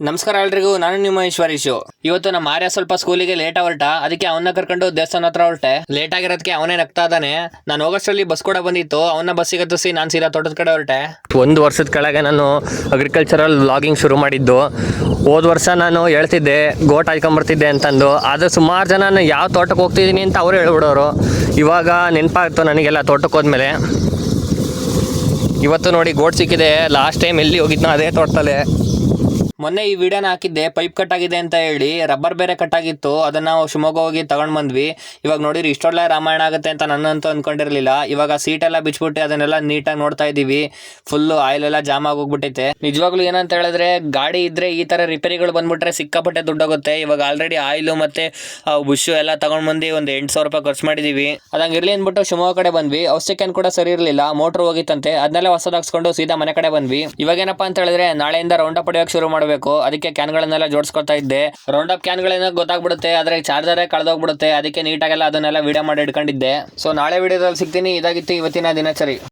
ನಮಸ್ಕಾರ ಎಲ್ರಿಗೂ, ನಾನು ನಿಮ್ಮ ಈಶ್ವರೀಶು. ಇವತ್ತು ನಮ್ಮ ಆರ್ಯ ಸ್ವಲ್ಪ ಸ್ಕೂಲಿಗೆ ಲೇಟ್ ಹೊರಟ, ಅದಕ್ಕೆ ಅವನ್ನ ಕರ್ಕೊಂಡು ದೇವಸ್ಥಾನ ಹತ್ರ ಹೊರಟೆ. ಲೇಟ್ ಆಗಿರೋದಕ್ಕೆ ಅವನೇ ನಗ್ತಾ ಇದ್ದಾನೆ. ನಾನು ಹೋಗೋಷ್ಟರಲ್ಲಿ ಬಸ್ ಕೂಡ ಬಂದಿತ್ತು. ಅವನ ಬಸ್ಸಿಗೆ ಹತ್ತಿಸಿ ನಾನು ಸೀದಾ ತೋಟದ ಕಡೆ ಹೊರಟೆ. 1 ವರ್ಷದ ಕೆಳಗೆ ನಾನು ಅಗ್ರಿಕಲ್ಚರಲ್ ವ್ಲಾಗಿಂಗ್ ಶುರು ಮಾಡಿದ್ದು. ಹೋದ ವರ್ಷ ನಾನು ಹೇಳ್ತಿದ್ದೆ ಗೋಟ್ ಹಾಯ್ಕೊಂಬರ್ತಿದ್ದೆ ಅಂತಂದು, ಆದರೆ ಸುಮಾರು ಜನ ನಾನು ಯಾವ ತೋಟಕ್ಕೆ ಹೋಗ್ತಿದ್ದೀನಿ ಅಂತ ಅವರು ಹೇಳ್ಬಿಡೋರು. ಇವಾಗ ನೆನಪಾಗ್ತು ನನಗೆಲ್ಲ ತೋಟಕ್ಕೆ ಹೋದ್ಮೇಲೆ. ಇವತ್ತು ನೋಡಿ ಗೋಟ್ ಸಿಕ್ಕಿದೆ. ಲಾಸ್ಟ್ ಟೈಮ್ ಎಲ್ಲಿ ಹೋಗಿದ್ನೋ ಅದೇ ತೋಟದಲ್ಲೇ. ಮೊನ್ನೆ ಈ ವಿಡಿಯೋನ ಹಾಕಿದ್ದೆ, ಪೈಪ್ ಕಟ್ ಆಗಿದೆ ಅಂತ ಹೇಳಿ. ರಬ್ಬರ್ ಬೇರೆ ಕಟ್ ಆಗಿತ್ತು, ಅದನ್ನ ನಾವು ಶಿವಮೊಗ್ಗ ಹೋಗಿ ತಗೊಂಡ್ ಬಂದ್ವಿ. ಇವಾಗ ನೋಡಿರಿ ಇಷ್ಟೊಳ್ಳೆ ರಾಮಾಯಣ ಆಗುತ್ತೆ ಅಂತ ನನ್ನಂತೂ ಅನ್ಕೊಂಡಿರ್ಲಿಲ್ಲ. ಇವಾಗ ಸೀಟ್ ಎಲ್ಲ ಬಿಚ್ಬಿಟ್ಟು ಅದನ್ನೆಲ್ಲ ನೀಟಾಗಿ ನೋಡ್ತಾ ಇದೀವಿ. ಫುಲ್ ಆಯಿಲ್ ಎಲ್ಲ ಜಾಮ್ ಆಗೋಗ್ಬಿಟ್ಟೈತೆ. ನಿಜವಾಗ್ಲೂ ಏನಂತ ಹೇಳಿದ್ರೆ, ಗಾಡಿ ಇದ್ರೆ ಈ ತರ ರಿಪೇರಿಗಳು ಬಂದ್ಬಿಟ್ರೆ ಸಿಕ್ಕಾಪಟ್ಟೆ ದುಡ್ಡಾಗುತ್ತೆ. ಇವಾಗ ಆಲ್ರೆಡಿ ಆಯಿಲ್ ಮತ್ತೆ ಬುಷ್ ಎಲ್ಲ ತಗೊಂಡ್ ಬಂದು ಒಂದು 8,000 ರೂಪಾಯಿ ಖರ್ಚು ಮಾಡಿದೀವಿ. ಅದಂಗಿರ್ಲಿ ಅಂದ್ಬಿಟ್ಟು ಶಿವಮೊಗ್ಗ ಕಡೆ ಬಂದ್ವಿ. ಔಷಧಿ ಕ್ಯಾನ್ ಕೂಡ ಸರಿ ಇರಲಿಲ್ಲ, ಮೋಟರ್ ಹೋಗಿತ್ತಂತೆ. ಅದನ್ನೆಲ್ಲ ಹೊಸದಾಗಿಸ್ಕೊಂಡು ಸೀದಾ ಮನೆ ಕಡೆ ಬಂದ್ವಿ. ಇವಾಗ ಏನಪ್ಪಾ ಅಂತ ಹೇಳಿದ್ರೆ, ನಾಳೆಯಿಂದ ರೌಂಡ್ ಅಪ್ ಹೊಡೆಯೋಕೆ ಶುರು ಮಾಡಬೇಕು. ಅದಕ್ಕೆ ಕ್ಯಾನ್ಗಳನ್ನೆಲ್ಲ ಜೋಡಿಸ್ಕೊತಾ ಇದ್ದೆ. ರೌಂಡ್ ಅಪ್ ಕ್ಯಾನ್ಗಳೇನೋ ಗೊತ್ತಾಗ್ಬಿಡುತ್ತೆ, ಆದ್ರೆ ಚಾರ್ಜರೇ ಕಳೆದೋಗ್ಬಿಡುತ್ತೆ. ಅದಕ್ಕೆ ನೀಟಾಗೆಲ್ಲ ಅದನ್ನೆಲ್ಲ ವಿಡಿಯೋ ಮಾಡಿ ಇಟ್ಕೊಂಡಿದ್ದೆ. ಸೊ ನಾಳೆ ವಿಡಿಯೋದಲ್ಲಿ ಸಿಗ್ತೀನಿ. ಇದಾಗಿತ್ತು ಇವತ್ತಿನ ದಿನಚರಿ.